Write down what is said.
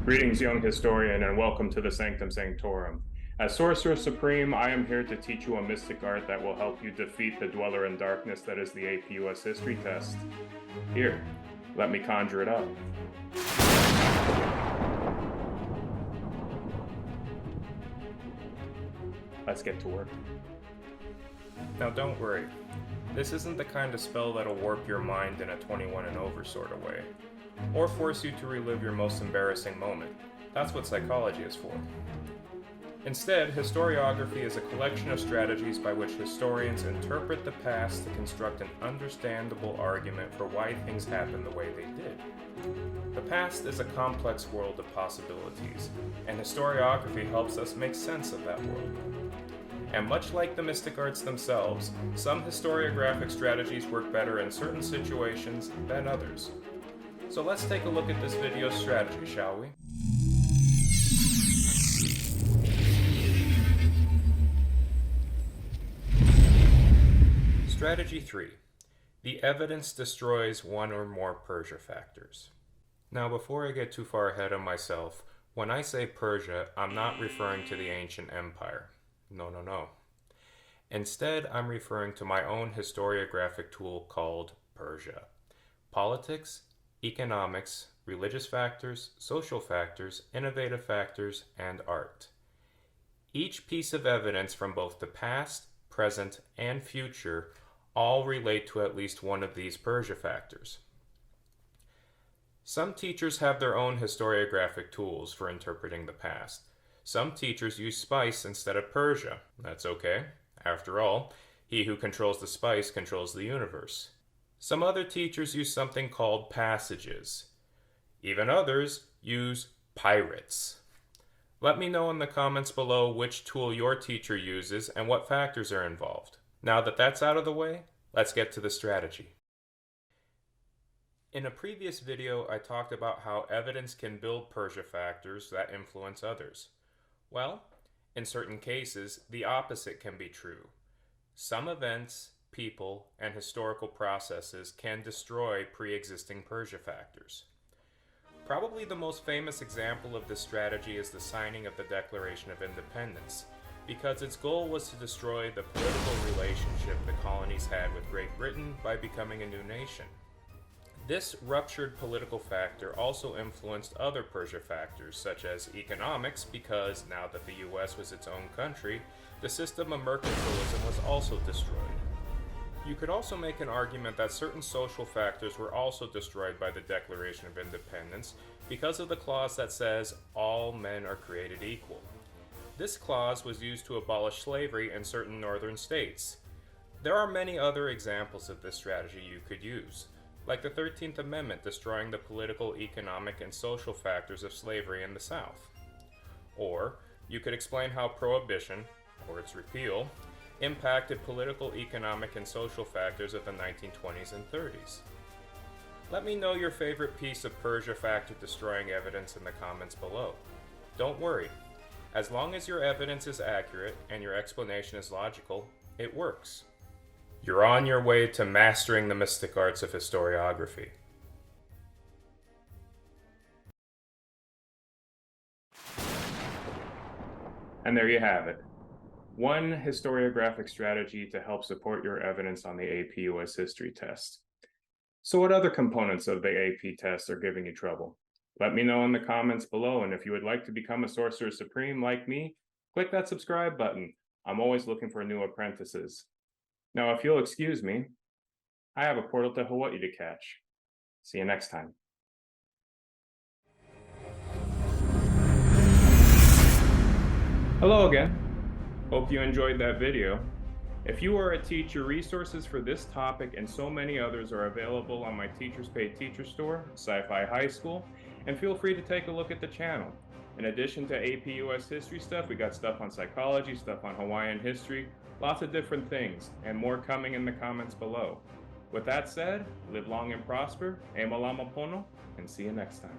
Greetings, young historian, and welcome to the Sanctum Sanctorum. As Sorcerer Supreme, I am here to teach you a mystic art that will help you defeat the dweller in darkness that is the APUS history test. Here, let me conjure it up. Let's get to work. Now don't worry, this isn't the kind of spell that'll warp your mind in a 21 and over sort of way, or force you to relive your most embarrassing moment. That's what psychology is for. Instead, historiography is a collection of strategies by which historians interpret the past to construct an understandable argument for why things happened the way they did. The past is a complex world of possibilities, and historiography helps us make sense of that world. And much like the mystic arts themselves, some historiographic strategies work better in certain situations than others. So let's take a look at this video's strategy, shall we? Strategy 3. The evidence destroys one or more Persia factors. Now, before I get too far ahead of myself, when I say Persia, I'm not referring to the ancient empire. No. Instead, I'm referring to my own historiographic tool called Persia. Politics, economics, religious factors, social factors, innovative factors, and art. Each piece of evidence from both the past, present, and future all relate to at least one of these Persia factors. Some teachers have their own historiographic tools for interpreting the past. Some teachers use spice instead of Persia. That's okay. After all, he who controls the spice controls the universe. Some other teachers use something called passages. Even others use pirates. Let me know in the comments below which tool your teacher uses and what factors are involved. Now that that's out of the way, let's get to the strategy. In a previous video, I talked about how evidence can build Persia factors that influence others. Well, in certain cases, the opposite can be true. Some events, people, and historical processes can destroy pre-existing Persia factors. Probably the most famous example of this strategy is the signing of the Declaration of Independence, because its goal was to destroy the political relationship the colonies had with Great Britain by becoming a new nation. This ruptured political factor also influenced other Persia factors, such as economics, because now that the US was its own country, the system of mercantilism was also destroyed. You could also make an argument that certain social factors were also destroyed by the Declaration of Independence because of the clause that says, all men are created equal. This clause was used to abolish slavery in certain northern states. There are many other examples of this strategy you could use, like the 13th Amendment destroying the political, economic, and social factors of slavery in the South. Or you could explain how Prohibition, or its repeal, impacted political, economic, and social factors of the 1920s and 30s. Let me know your favorite piece of Persia factor destroying evidence in the comments below. Don't worry, as long as your evidence is accurate and your explanation is logical, it works. You're on your way to mastering the mystic arts of historiography. And there you have it. One historiographic strategy to help support your evidence on the APUS history test. So what other components of the AP test are giving you trouble? Let me know in the comments below, and if you would like to become a Sorcerer Supreme like me, click that subscribe button. I'm always looking for new apprentices. Now, if you'll excuse me, I have a portal to Hawaii to catch. See you next time. Hello again. Hope you enjoyed that video. If you are a teacher, resources for this topic and so many others are available on my Teachers Paid Teacher store, Sci-Fi High School, and feel free to take a look at the channel. In addition to APUS history stuff, we got stuff on psychology, stuff on Hawaiian history, lots of different things, and more coming in the comments below. With that said, live long and prosper, e malama pono, and see you next time.